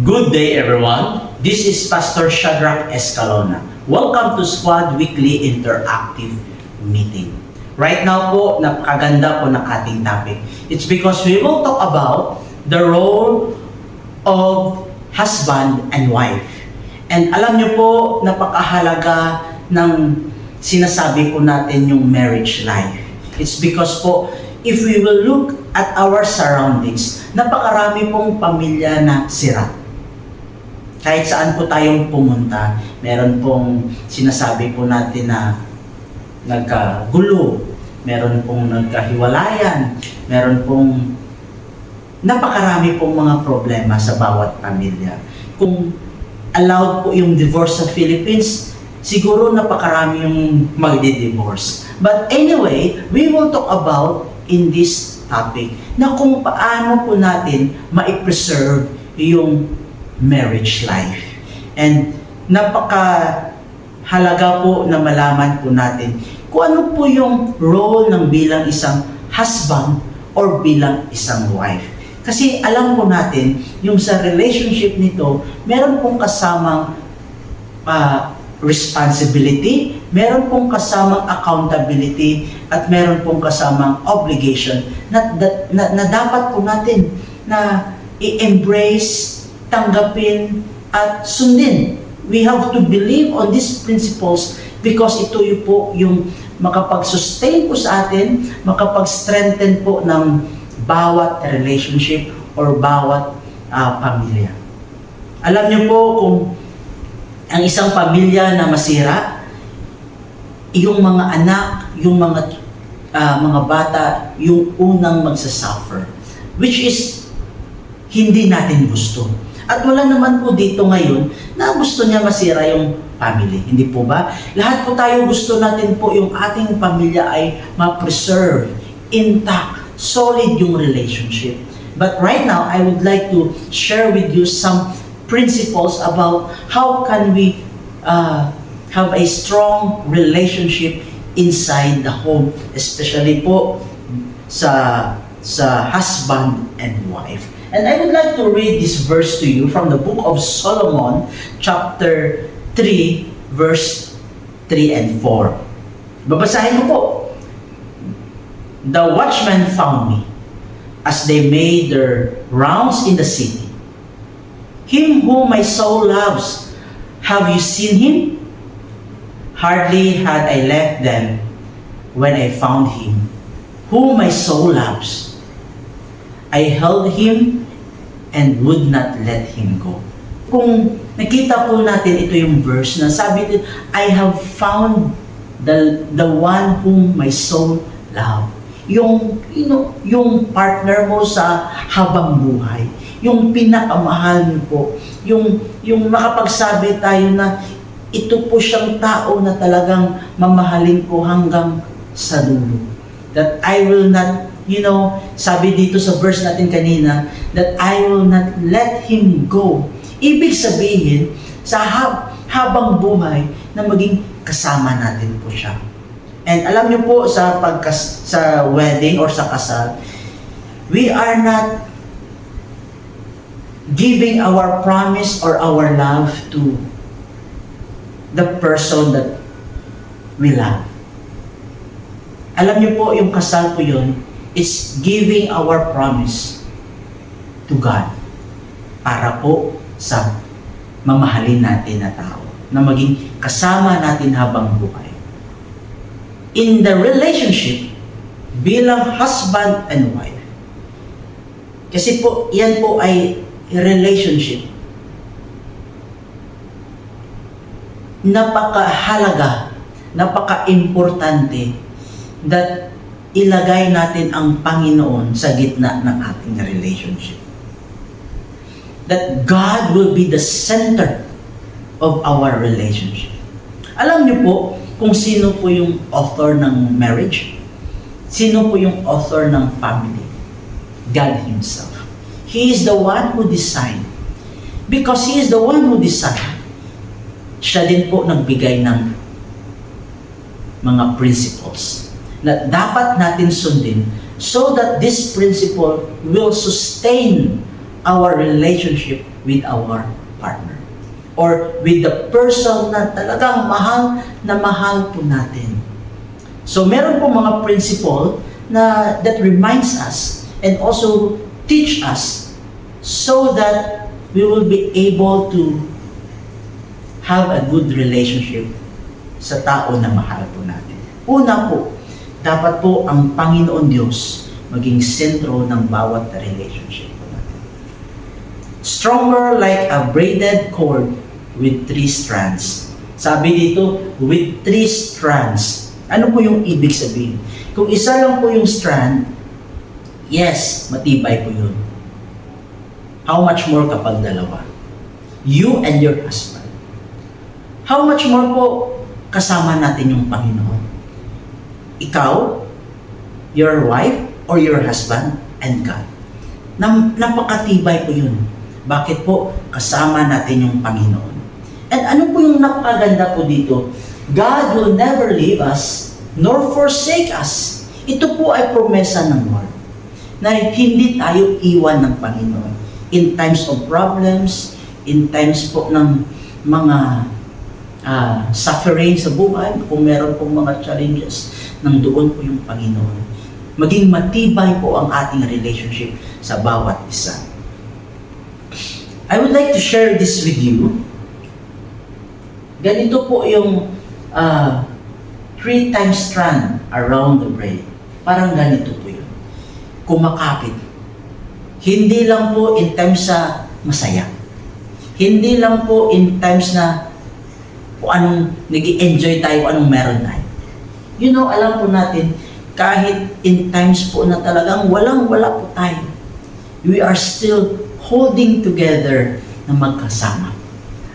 Good day, everyone. This is Pastor Shadrach Escalona. Welcome to Squad Weekly Interactive Meeting. Right now po, napakaganda po ng ating topic. It's because we will talk about the role of husband and wife. And alam niyo po, napakahalaga ng sinasabi po natin yung marriage life. It's because po, if we will look at our surroundings, napakarami pong pamilya na sira. Kahit saan po tayong pumunta, meron pong sinasabi po natin na nagkagulo, meron pong nagkahiwalayan, meron pong napakarami pong mga problema sa bawat pamilya. Kung allowed po yung divorce sa Philippines, siguro napakarami yung magdi-divorce. But anyway, we will talk about in this topic na kung paano po natin ma-preserve yung marriage life. And napakahalaga po na malaman po natin kung ano po yung role ng bilang isang husband or bilang isang wife. Kasi alam po natin, yung sa relationship nito, meron pong kasamang responsibility, meron pong kasamang accountability, at meron pong kasamang obligation na dapat po natin na i-embrace, tanggapin, at sundin. We have to believe on these principles because ito yung po yung makapag-sustain po sa atin, makapag-strengthen po ng bawat relationship or bawat pamilya. Alam niyo po kung ang isang pamilya na masira, yung mga anak, yung mga bata, yung unang magsasuffer, which is hindi natin gusto. At wala naman po dito ngayon na gusto niya masira yung family. Hindi po ba? Lahat po tayo gusto natin po yung ating pamilya ay ma-preserve, intact, solid yung relationship. But right now, I would like to share with you some principles about how can we have a strong relationship inside the home, especially po sa husband and wife. And I would like to read this verse to you from the book of Solomon, chapter 3, verse 3 and 4. Babasahin ko po. The watchmen found me as they made their rounds in the city. Him whom my soul loves, have you seen him? Hardly had I left them when I found him, whom my soul loves. I held him and would not let him go. Kung nakita po natin ito yung verse na sabi din, I have found the one whom my soul loves. Yung partner mo sa habang buhay, yung pinakamahal mo po, yung makapagsabi tayo na ito po siyang tao na talagang mamahalin ko hanggang sa dulo. That I will not, sabi dito sa verse natin kanina, that I will not let him go. Ibig sabihin, sa habang buhay na maging kasama natin po siya. And alam niyo po sa wedding or sa kasal, we are not giving our promise or our love to the person that we love. Alam niyo po, yung kasal po yun, it's giving our promise to God para po sa mamahalin natin na tao, na maging kasama natin habang buhay. In the relationship, bilang husband and wife, kasi po, yan po ay relationship. Napakahalaga, napaka-importante that ilagay natin ang Panginoon sa gitna ng ating relationship. That God will be the center of our relationship. Alam niyo po kung sino po yung author ng marriage? Sino po yung author ng family? God Himself. He is the one who designed. Because He is the one who designed, siya din po nagbigay ng mga principles na dapat natin sundin so that this principle will sustain our relationship with our partner or with the person na talagang mahal po natin. So meron po mga principle na that reminds us and also teach us so that we will be able to have a good relationship sa tao na mahal po natin. Una po, dapat po ang Panginoon Diyos maging sentro ng bawat relationship po natin. Stronger like a braided cord with 3 strands. Sabi dito, with 3 strands. Ano po yung ibig sabihin? Kung isa lang po yung strand, yes, matibay po yun. How much more kapag dalawa? You and your husband. How much more po kasama natin yung Panginoon? Ikaw, your wife, or your husband, and God. Napakatibay po yun. Bakit po? Kasama natin yung Panginoon. And ano po yung napakaganda po dito? God will never leave us, nor forsake us. Ito po ay promesa ng Lord, na hindi tayo iwan ng Panginoon. In times of problems, in times po ng mga suffering sa buhay, kung meron pong mga challenges, nandoon po yung Panginoon. Maging matibay po ang ating relationship sa bawat isa. I would like to share this with you. Ganito po yung 3 times strand around the braid. Parang ganito po yun. Kumakapit. Hindi lang po in times sa masaya. Hindi lang po in times na kung anong nag-enjoy tayo, anong meron tayo. You know, alam po natin, kahit in times po na talagang walang-wala po tayo, we are still holding together na magkasama.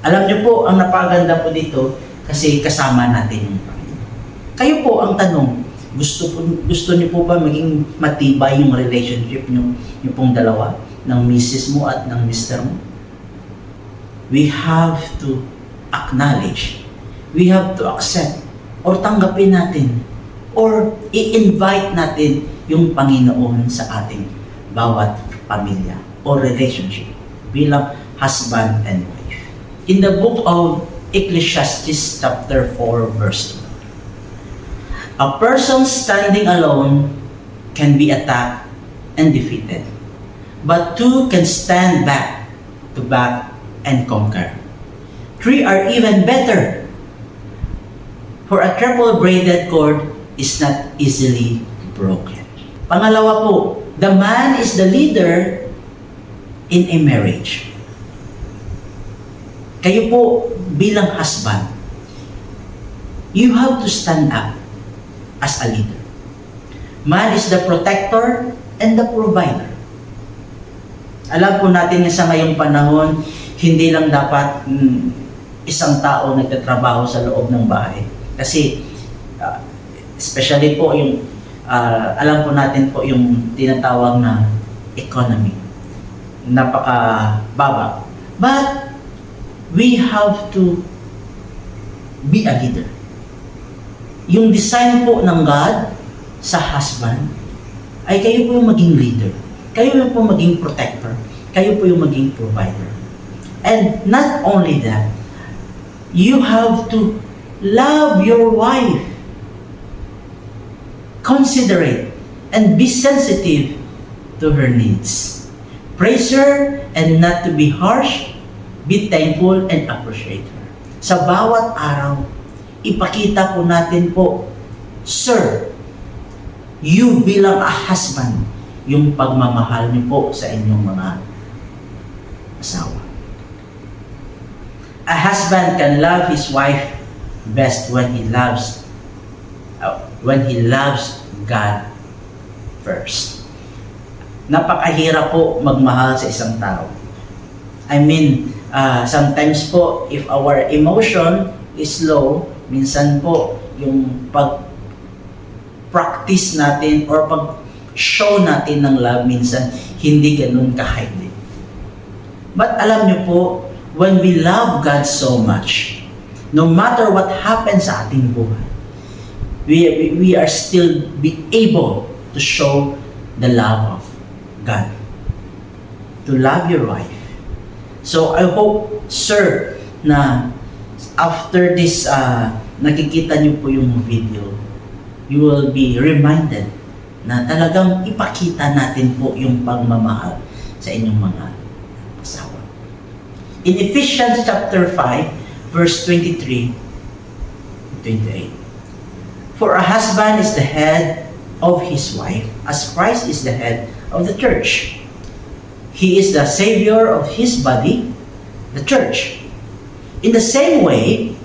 Alam niyo po, ang napaganda po dito, kasi kasama natin yung Panginoon. Kayo po, ang tanong, gusto niyo po ba maging matibay yung relationship niyo pong dalawa, ng misis mo at ng mister mo? We have to acknowledge, we have to accept, or tanggapin natin, or i-invite natin yung Panginoon sa ating bawat pamilya or relationship bilang husband and wife. In the book of Ecclesiastes chapter 4 verse 2, a person standing alone can be attacked and defeated, but 2 can stand back to back and conquer. 3 are even better, for a triple braided cord is not easily broken. Pangalawa po, the man is the leader in a marriage. Kayo po bilang husband, you have to stand up as a leader. Man is the protector and the provider. Alam po natin na sa ngayong panahon, hindi lang dapat isang tao nagtatrabaho sa loob ng bahay. Kasi, especially po yung, alam po natin po yung tinatawag na economy. Napakababa. But, we have to be a leader. Yung design po ng God sa husband, ay kayo po yung maging leader. Kayo yung po maging protector. Kayo po yung maging provider. And not only that, you have to love your wife, considerate, and be sensitive to her needs. Praise her and not to be harsh, be thankful and appreciate her. Sa bawat araw, ipakita po natin po, Sir, you bilang a husband, yung pagmamahal niyo po sa inyong mga asawa. A husband can love his wife best when he loves God first. Napakahirap po magmahal sa isang tao. I mean, sometimes po, if our emotion is low, minsan po, yung pag-practice natin or pag-show natin ng love, minsan hindi ganun ka-highly. But alam niyo po, when we love God so much, no matter what happens sa ating buhay, we are still be able to show the love of God. to love your wife. So I hope, sir, na after this, nakikita niyo po yung video, you will be reminded na talagang ipakita natin po yung pagmamahal sa inyong mga asawa. In Ephesians chapter 5, verse 23-28. For a husband is the head of his wife, as Christ is the head of the church. He is the Savior of his body, the church. In the same way,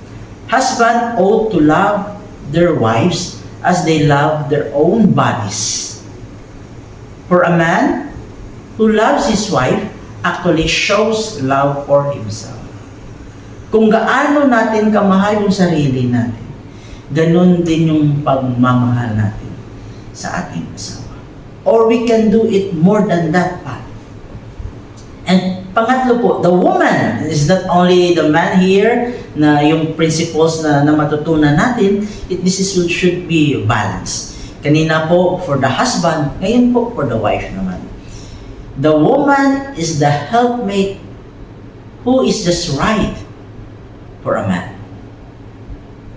husbands ought to love their wives as they love their own bodies. For a man who loves his wife actually shows love for himself. Kung gaano natin kamahal yung sarili natin, ganun din yung pagmamahal natin sa ating asawa. Or we can do it more than that pa. And pangatlo po, the woman is not only the man here na yung principles na matutunan natin, should be balanced. Kanina po for the husband, ngayon po for the wife naman. The woman is the helpmate who is just right for a man.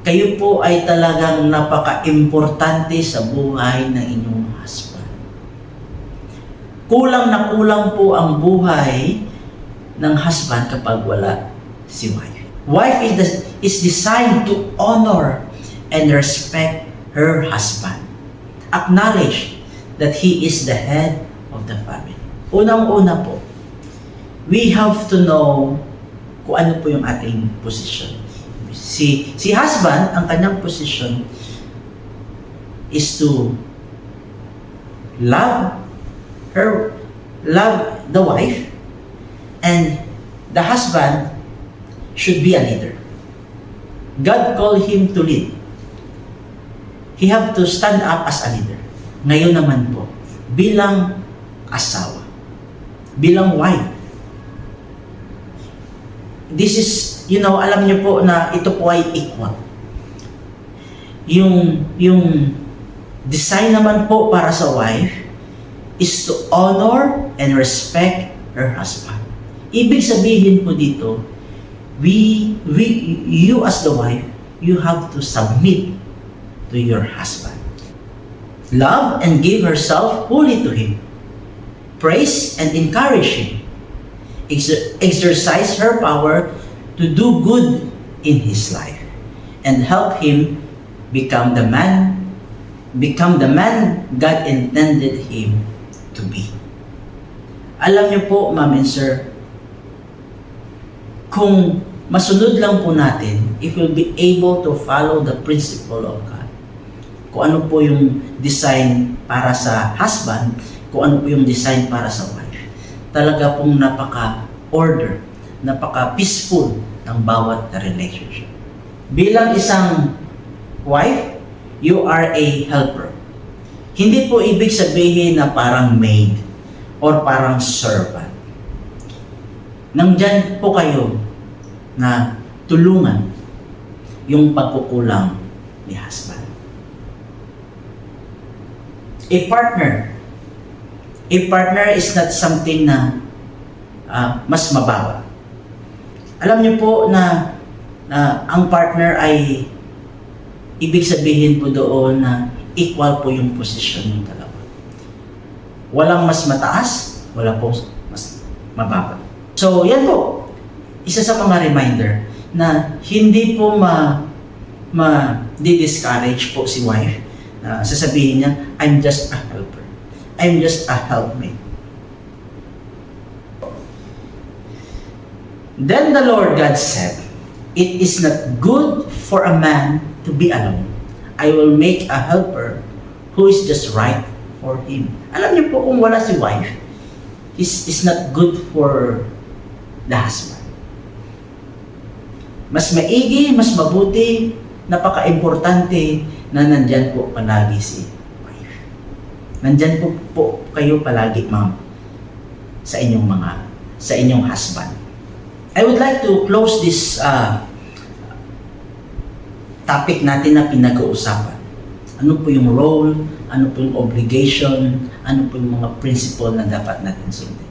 Kayo po ay talagang napaka-importante sa buhay ng inyong husband. Kulang na kulang po ang buhay ng husband kapag wala si wife. Wife is designed to honor and respect her husband. Acknowledge that he is the head of the family. Unang-una po, we have to know kung ano po yung ating position. Si husband, ang kanyang position is to love the wife, and the husband should be a leader. God called him to lead. He have to stand up as a leader. Ngayon naman po, bilang asawa, bilang wife, this is, alam niyo po na ito po ay equal. Yung design naman po para sa wife is to honor and respect her husband. Ibig sabihin po dito, you as the wife, you have to submit to your husband. Love and give herself wholly to him. Praise and encourage him. Exercise her power to do good in his life and help him become the man God intended him to be. Alam niyo po, ma'am and sir, kung masunod lang po natin, if we'll be able to follow the principle of God, kung ano po yung design para sa husband, kung ano po yung design para sa wife, talaga pong napaka-order, napaka-peaceful ng bawat relationship. Bilang isang wife, you are a helper. Hindi po ibig sabihin na parang maid or parang servant. Nandyan po kayo na tulungan yung pagkukulang ni husband. A partner is not something na mas mababa. Alam niyo po na ang partner ay ibig sabihin po doon na equal po yung posisyon ng dalawa. Walang mas mataas, wala po mas mababa. So, yan po. Isa sa mga reminder na hindi po di-discourage po si wife na sasabihin niya, I'm just a helper. I'm just a helpmate. Then the Lord God said, it is not good for a man to be alone. I will make a helper who is just right for him. Alam niyo po, kung wala si wife, is not good for the husband. Mas maigi, mas mabuti, napaka-importante na nandyan po palagi si wife. Nandyan po kayo palagi, ma'am, sa inyong husband. I would like to close this topic natin na pinag-uusapan. Ano po yung role, ano po yung obligation, ano po yung mga principle na dapat natin sundin.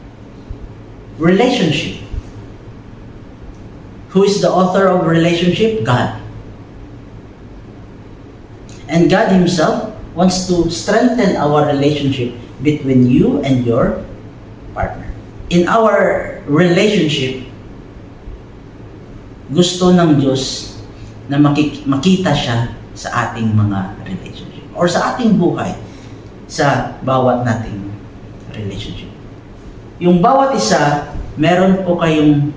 relationship. Who is the author of relationship? God. And God Himself wants to strengthen our relationship between you and your partner. In our relationship, gusto ng Diyos na makita siya sa ating mga relationship or sa ating buhay sa bawat nating relationship. Yung bawat isa, meron po kayong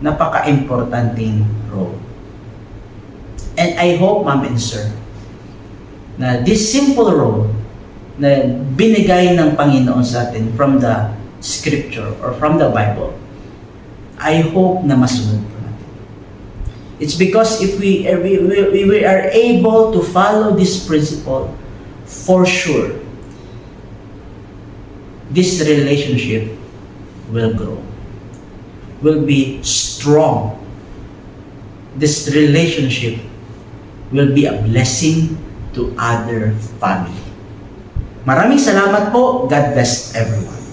napaka-importanting role. And I hope, Ma'am and Sir, na this simple role na binigay ng Panginoon sa atin from the Scripture or from the Bible, I hope na masunod po natin. It's because if we are able to follow this principle, for sure, this relationship will grow, will be strong. This relationship will be a blessing to other family. Maraming salamat po. God bless everyone.